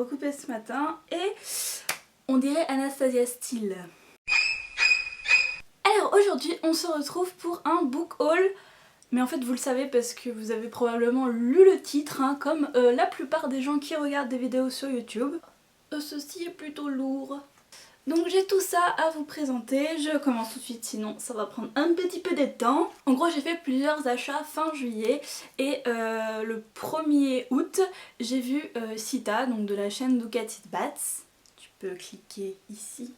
recoupé ce matin et on dirait Anastasia Steele. Alors aujourd'hui on se retrouve pour un book haul, mais en fait vous le savez parce que vous avez probablement lu le titre, hein, comme la plupart des gens qui regardent des vidéos sur YouTube. Ceci est plutôt lourd. Donc j'ai tout ça à vous présenter, je commence tout de suite sinon ça va prendre un petit peu de temps. En gros j'ai fait plusieurs achats fin juillet et le 1er août j'ai vu Sita, donc de la chaîne Look at It Bats. Tu peux cliquer ici.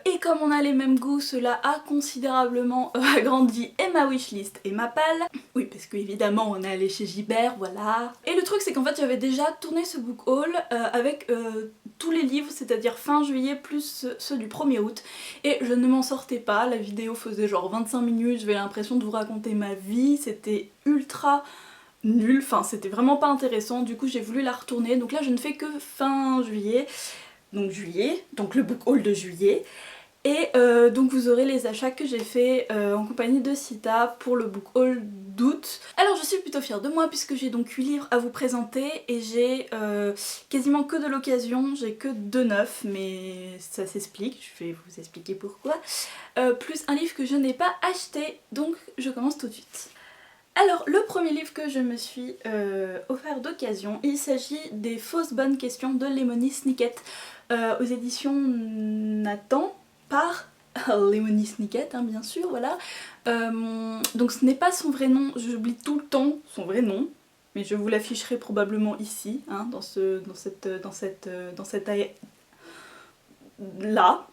Et comme on a les mêmes goûts, cela a considérablement agrandi et ma wishlist et ma palle. Oui, parce qu'évidemment on est allé chez Gibert, voilà. Et le truc c'est qu'en fait j'avais déjà tourné ce book haul avec tous les livres, c'est-à-dire fin juillet plus ceux du 1er août. Et je ne m'en sortais pas, la vidéo faisait genre 25 minutes, j'avais l'impression de vous raconter ma vie, c'était ultra nul, enfin c'était vraiment pas intéressant, du coup j'ai voulu la retourner. Donc là je ne fais que fin juillet. Donc le book haul de juillet. Et donc vous aurez les achats que j'ai fait en compagnie de Sita pour le book haul d'août. Alors je suis plutôt fière de moi puisque j'ai donc 8 livres à vous présenter et j'ai quasiment que de l'occasion, j'ai que 2 neufs, mais ça s'explique, je vais vous expliquer pourquoi. Plus un livre que je n'ai pas acheté, donc je commence tout de suite. Alors le premier livre que je me suis offert d'occasion, il s'agit des fausses bonnes questions de Lemony Snicket aux éditions Nathan par Lemony Snicket, hein, bien sûr, voilà. Donc ce n'est pas son vrai nom, j'oublie tout le temps son vrai nom, mais je vous l'afficherai probablement ici, hein, dans cette là.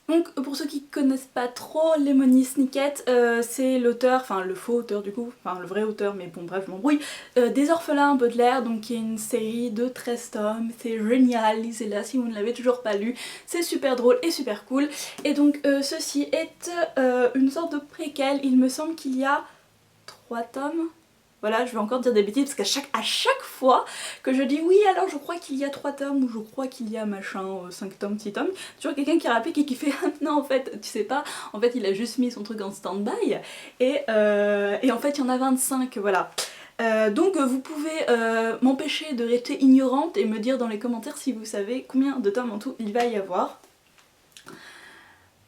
Donc pour ceux qui connaissent pas trop Lemony Snicket, c'est l'auteur, enfin le faux auteur du coup, enfin le vrai auteur mais bon bref je m'embrouille, des Orphelins Baudelaire, donc qui est une série de 13 tomes, c'est génial, lisez-la si vous ne l'avez toujours pas lu, c'est super drôle et super cool. Et donc ceci est une sorte de préquel, il me semble qu'il y a 3 tomes. Voilà, je vais encore dire des bêtises parce qu'à chaque fois que je dis oui alors je crois qu'il y a 3 tomes ou je crois qu'il y a machin 5 tomes, 6 tomes, toujours quelqu'un qui rappelle et qui fait non en fait tu sais pas, en fait il a juste mis son truc en stand-by et en fait il y en a 25, voilà. Donc vous pouvez m'empêcher de rester ignorante et me dire dans les commentaires si vous savez combien de tomes en tout il va y avoir.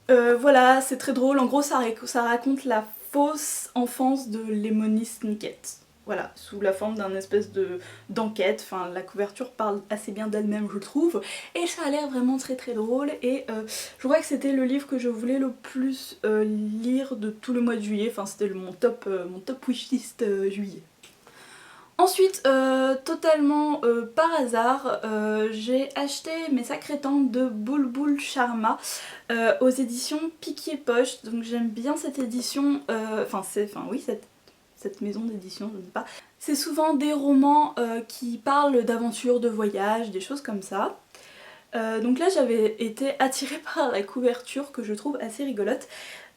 Voilà, c'est très drôle, en gros ça raconte la fausse enfance de Lemony Snicket. Voilà, sous la forme d'un espèce d'enquête, enfin la couverture parle assez bien d'elle-même je trouve, et ça a l'air vraiment très très drôle et je crois que c'était le livre que je voulais le plus lire de tout le mois de juillet, enfin c'était mon top wishlist juillet. Ensuite, totalement par hasard, j'ai acheté Mes Sacrés Temps de Bulbul Sharma aux éditions Piquet et Poche, donc j'aime bien cette édition, cette maison d'édition, je ne sais pas. C'est souvent des romans qui parlent d'aventures, de voyages, des choses comme ça. Donc là j'avais été attirée par la couverture que je trouve assez rigolote.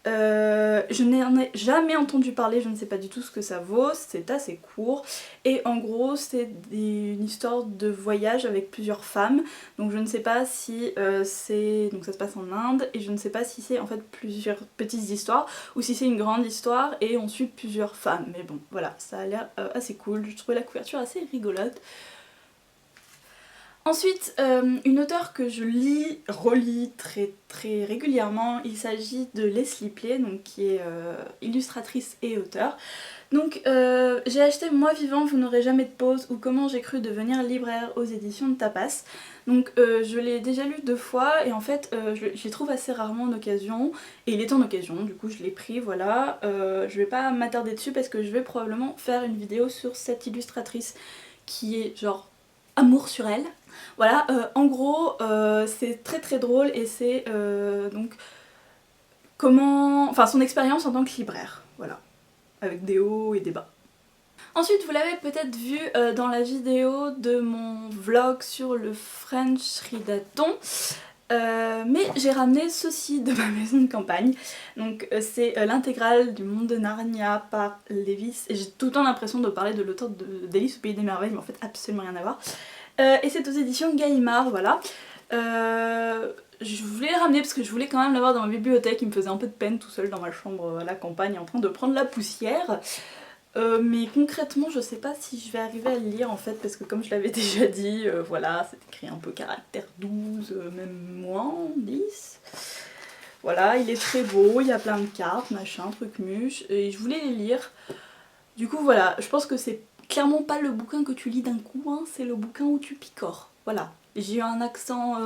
Je n'en ai jamais entendu parler, je ne sais pas du tout ce que ça vaut, c'est assez court et en gros c'est une histoire de voyage avec plusieurs femmes, donc je ne sais pas si donc ça se passe en Inde et je ne sais pas si c'est en fait plusieurs petites histoires ou si c'est une grande histoire et on suit plusieurs femmes, mais bon voilà, ça a l'air assez cool, je trouvais la couverture assez rigolote. Ensuite, une auteure que je relis très régulièrement, il s'agit de Leslie Play, donc qui est illustratrice et auteure. Donc j'ai acheté Moi vivant, vous n'aurez jamais de pause ou Comment j'ai cru devenir libraire aux éditions de Tapas. Donc je l'ai déjà lu 2 fois et en fait je les trouve assez rarement en occasion et il est en occasion, du coup je l'ai pris, voilà. Je vais pas m'attarder dessus parce que je vais probablement faire une vidéo sur cette illustratrice qui est genre amour sur elle. Voilà, en gros c'est très drôle et c'est donc son expérience en tant que libraire, voilà, avec des hauts et des bas. Ensuite vous l'avez peut-être vu dans la vidéo de mon vlog sur le French Readathon, mais j'ai ramené ceci de ma maison de campagne, donc c'est l'intégrale du Monde de Narnia par Lewis, et j'ai tout le temps l'impression de parler de l'auteur d'Alice au Pays des Merveilles, mais en fait absolument rien à voir. Et c'est aux éditions Gallimard, voilà. Je voulais le ramener parce que je voulais quand même l'avoir dans ma bibliothèque, il me faisait un peu de peine tout seul dans ma chambre à la campagne en train de prendre la poussière. mais concrètement je sais pas si je vais arriver à le lire en fait parce que comme je l'avais déjà dit, voilà, c'est écrit un peu caractère 12, même moins, 10. Voilà, il est très beau, il y a plein de cartes, machin, truc muche, et je voulais les lire. Du coup voilà, je pense que c'est clairement pas le bouquin que tu lis d'un coup, hein, c'est le bouquin où tu picores. Voilà, j'ai eu un accent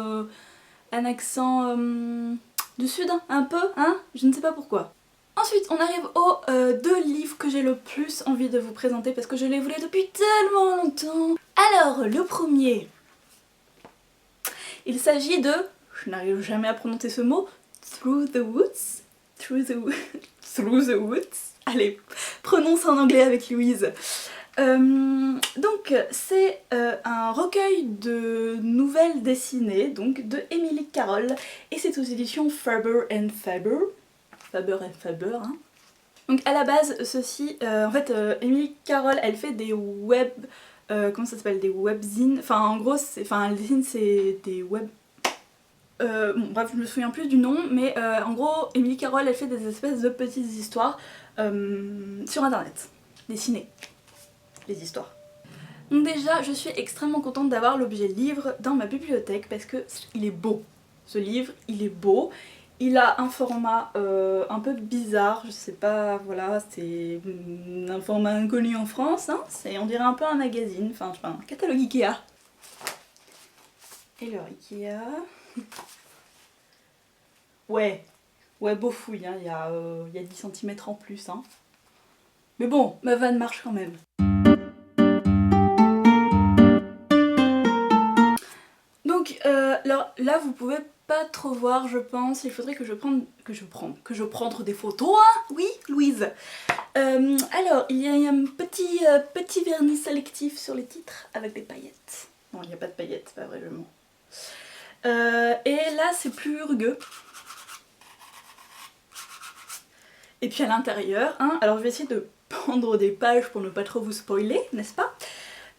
du sud, hein, un peu, hein, je ne sais pas pourquoi. Ensuite, on arrive aux deux livres que j'ai le plus envie de vous présenter parce que je les voulais depuis tellement longtemps. Alors, le premier, il s'agit de, je n'arrive jamais à prononcer ce mot, Through the Woods. Through the Woods. Allez, prononce en anglais avec Louise. Donc c'est un recueil de nouvelles dessinées donc de Emily Carroll et c'est aux éditions Faber & Faber. Faber & Faber, hein. Donc à la base, ceci, en fait, Emily Carroll, elle fait des web... comment ça s'appelle? Des webzines. Enfin, en gros, elle dessine des web... bon, bref, je me souviens plus du nom, mais en gros, Emily Carroll, elle fait des espèces de petites histoires sur internet. Dessinées. Les histoires. Donc déjà, je suis extrêmement contente d'avoir l'objet livre dans ma bibliothèque parce que il est beau. Ce livre, il est beau. Il a un format un peu bizarre, je sais pas, voilà, c'est un format inconnu en France, hein, on dirait un peu un magazine, enfin, je sais pas, un catalogue Ikea. Et leur Ikea... Ouais, beau fouille, hein, il y a 10 cm en plus, hein. Mais bon, ma vanne marche quand même. Donc alors, là vous pouvez pas trop voir je pense, il faudrait que je prenne des photos, hein, oui Louise. Alors il y a un petit vernis sélectif sur les titres avec des paillettes. Non il n'y a pas de paillettes, pas vraiment. Et là c'est plus rugueux. Et puis à l'intérieur, hein, alors je vais essayer de prendre des pages pour ne pas trop vous spoiler, n'est-ce pas?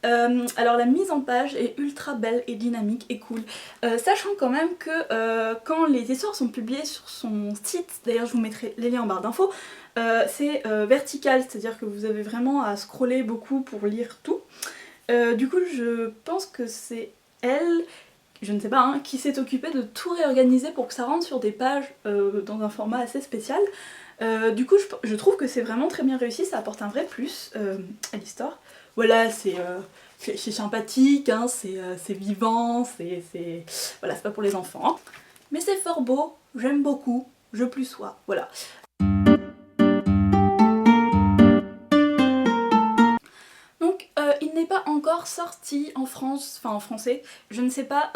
Alors la mise en page est ultra belle et dynamique et cool, sachant quand même que quand les histoires sont publiées sur son site, d'ailleurs je vous mettrai les liens en barre d'infos, c'est vertical, c'est-à-dire que vous avez vraiment à scroller beaucoup pour lire tout. Du coup je pense que c'est elle, je ne sais pas, hein, qui s'est occupée de tout réorganiser pour que ça rentre sur des pages dans un format assez spécial. Du coup je trouve que c'est vraiment très bien réussi, ça apporte un vrai plus à l'histoire. Voilà, c'est sympathique, hein, c'est vivant, voilà, c'est pas pour les enfants. Hein. Mais c'est fort beau, j'aime beaucoup, je plus sois, voilà. Donc il n'est pas encore sorti en France, enfin en français, je ne sais pas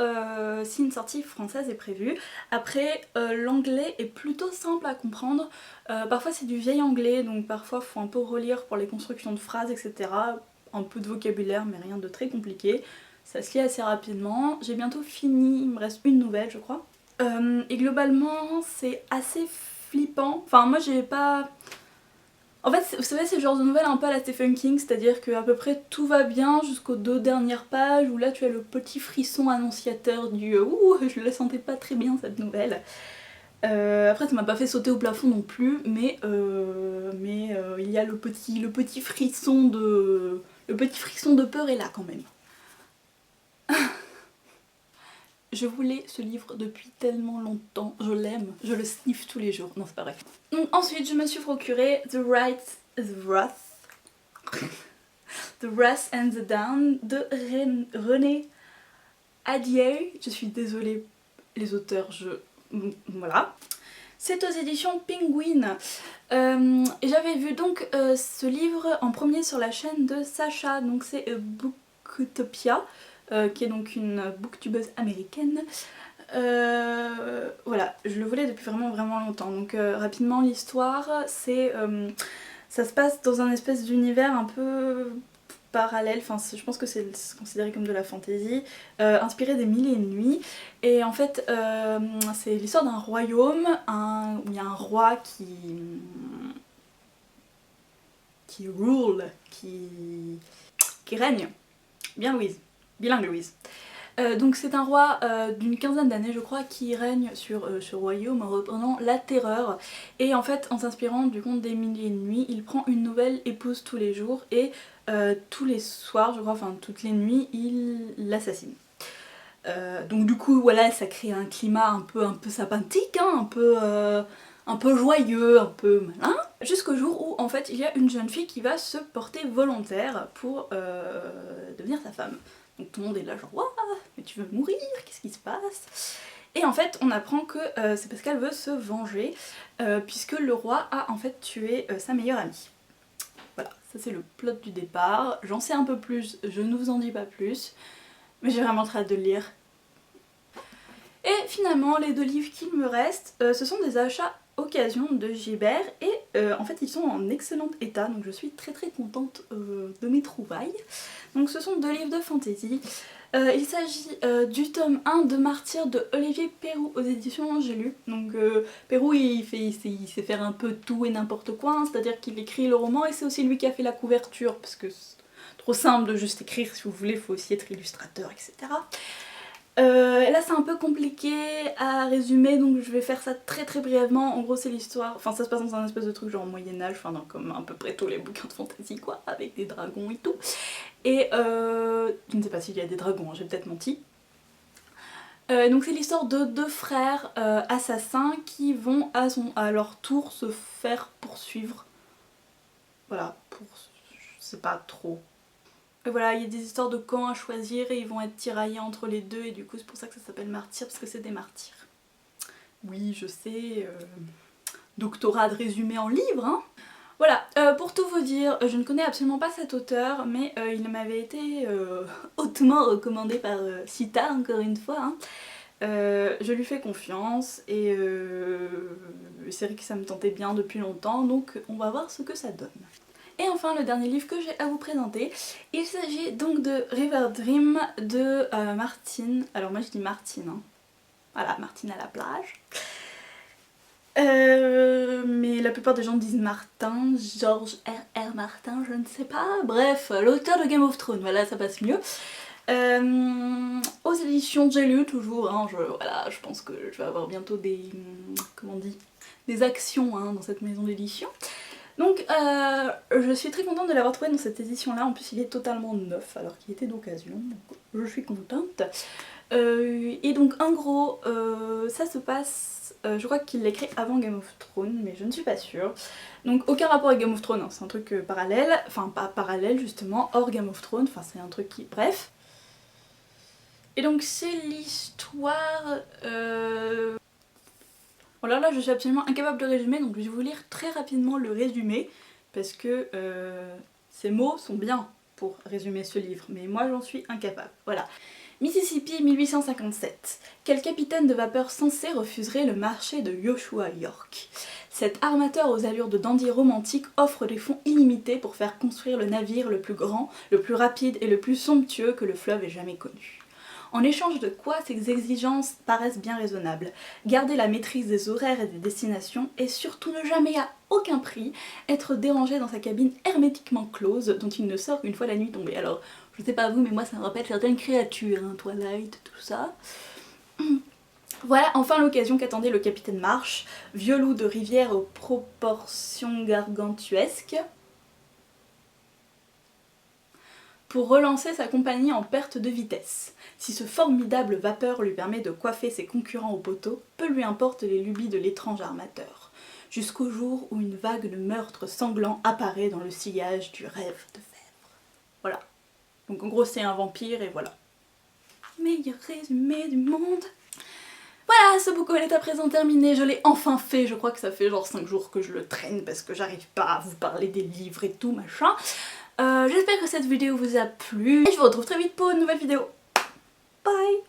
si une sortie française est prévue. Après l'anglais est plutôt simple à comprendre, parfois c'est du vieil anglais donc parfois faut un peu relire pour les constructions de phrases etc. Un peu de vocabulaire mais rien de très compliqué, ça se lit assez rapidement. J'ai bientôt fini, il me reste une nouvelle je crois. Et globalement c'est assez flippant, enfin moi j'ai pas... En fait, vous savez, c'est le genre de nouvelle un peu à la Stephen King, c'est-à-dire qu'à peu près tout va bien jusqu'aux 2 dernières pages où là tu as le petit frisson annonciateur du ouh, je la sentais pas très bien cette nouvelle. Après ça m'a pas fait sauter au plafond non plus, mais il y a le petit frisson de peur est là quand même. Je voulais ce livre depuis tellement longtemps, je l'aime, je le sniffe tous les jours, non c'est pas vrai. Donc ensuite je me suis procuré The Wrath and the Down de René Adier. Je suis désolée les auteurs, voilà. C'est aux éditions Penguin. Et j'avais vu donc ce livre en premier sur la chaîne de Sacha, donc c'est Booktopia. Qui est donc une booktubeuse américaine. Voilà, je le voulais depuis vraiment longtemps. Donc rapidement l'histoire, c'est ça se passe dans un espèce d'univers un peu parallèle, enfin je pense que c'est considéré comme de la fantasy, inspiré des Mille et une nuits. Et en fait c'est l'histoire d'un royaume où il y a un roi qui rule, qui règne. Bien Louise. Bilingue Louise. Donc c'est un roi d'une quinzaine d'années je crois qui règne sur ce royaume en reprenant la terreur. Et en fait en s'inspirant du conte des Mille et une nuits, il prend une nouvelle épouse tous les jours et tous les soirs je crois, enfin toutes les nuits, il l'assassine. Donc du coup voilà, ça crée un climat un peu sympathique, hein, un peu joyeux, un peu malin. Jusqu'au jour où en fait il y a une jeune fille qui va se porter volontaire pour devenir sa femme. Donc tout le monde est là genre waouh, mais tu veux mourir, qu'est-ce qui se passe? Et en fait on apprend que c'est parce qu'elle veut se venger puisque le roi a en fait tué sa meilleure amie. Voilà, ça c'est le plot du départ. J'en sais un peu plus, je ne vous en dis pas plus, mais j'ai vraiment très hâte de le lire. Et finalement les 2 livres qu'il me reste, ce sont des achats occasion de Gibert et en fait ils sont en excellent état, donc je suis très contente de mes trouvailles. Donc ce sont 2 livres de fantasy. Il s'agit du tome 1 de Martyr de Olivier Perroux aux éditions Angelu. Donc Perroux il sait faire un peu tout et n'importe quoi, hein, c'est-à-dire qu'il écrit le roman et c'est aussi lui qui a fait la couverture parce que c'est trop simple de juste écrire, si vous voulez, il faut aussi être illustrateur, etc. Là c'est un peu compliqué à résumer donc je vais faire ça très brièvement. En gros c'est l'histoire, enfin ça se passe dans un espèce de truc genre Moyen-Âge, enfin comme à peu près tous les bouquins de fantasy quoi, avec des dragons et tout. Et je ne sais pas s'il y a des dragons, hein, j'ai peut-être menti. Donc c'est l'histoire de 2 frères assassins qui vont à leur tour se faire poursuivre. Voilà, je sais pas trop. Et voilà, il y a des histoires de camps à choisir et ils vont être tiraillés entre les deux et du coup c'est pour ça que ça s'appelle Martyr, parce que c'est des martyrs. Oui, je sais, doctorat de résumé en livre, hein. Voilà, pour tout vous dire, je ne connais absolument pas cet auteur, mais il m'avait été hautement recommandé par Sita, encore une fois. Hein. Je lui fais confiance et c'est vrai que ça me tentait bien depuis longtemps, donc on va voir ce que ça donne. Et enfin le dernier livre que j'ai à vous présenter, il s'agit donc de River Dream de Martine. Alors moi je dis Martine, hein. Voilà, Martine à la plage. Mais la plupart des gens disent Martin, George R.R. Martin, je ne sais pas. Bref, l'auteur de Game of Thrones, voilà, ça passe mieux. Aux éditions J'ai lu toujours, hein, voilà, je pense que je vais avoir bientôt des, comment on dit, des actions hein, dans cette maison d'édition. Donc je suis très contente de l'avoir trouvé dans cette édition là, en plus il est totalement neuf alors qu'il était d'occasion, donc je suis contente. Et donc en gros ça se passe, je crois qu'il l'écrit avant Game of Thrones mais je ne suis pas sûre. Donc aucun rapport avec Game of Thrones, hein, c'est un truc parallèle, enfin pas parallèle justement, hors Game of Thrones, enfin c'est un truc qui... bref. Et donc c'est l'histoire... Bon là je suis absolument incapable de résumer donc je vais vous lire très rapidement le résumé parce que ces mots sont bien pour résumer ce livre mais moi j'en suis incapable. Voilà. Mississippi 1857. Quel capitaine de vapeur sensé refuserait le marché de Joshua York? Cet armateur aux allures de dandy romantique offre des fonds illimités pour faire construire le navire le plus grand, le plus rapide et le plus somptueux que le fleuve ait jamais connu. En échange de quoi ces exigences paraissent bien raisonnables. Garder la maîtrise des horaires et des destinations et surtout ne jamais à aucun prix être dérangé dans sa cabine hermétiquement close dont il ne sort qu'une fois la nuit tombée. Alors je sais pas vous mais moi ça me rappelle certaines créatures, hein, Twilight, tout ça. Voilà enfin l'occasion qu'attendait le capitaine Marsh, vieux loup de rivière aux proportions gargantuesques, pour relancer sa compagnie en perte de vitesse. Si ce formidable vapeur lui permet de coiffer ses concurrents au poteau, peu lui importe les lubies de l'étrange armateur. Jusqu'au jour où une vague de meurtres sanglants apparaît dans le sillage du rêve de Fèvre. Voilà. Donc en gros c'est un vampire et voilà. Meilleur résumé du monde. Voilà, ce book haul est à présent terminé, je l'ai enfin fait, je crois que ça fait genre 5 jours que je le traîne parce que j'arrive pas à vous parler des livres et tout machin. J'espère que cette vidéo vous a plu et je vous retrouve très vite pour une nouvelle vidéo. Bye!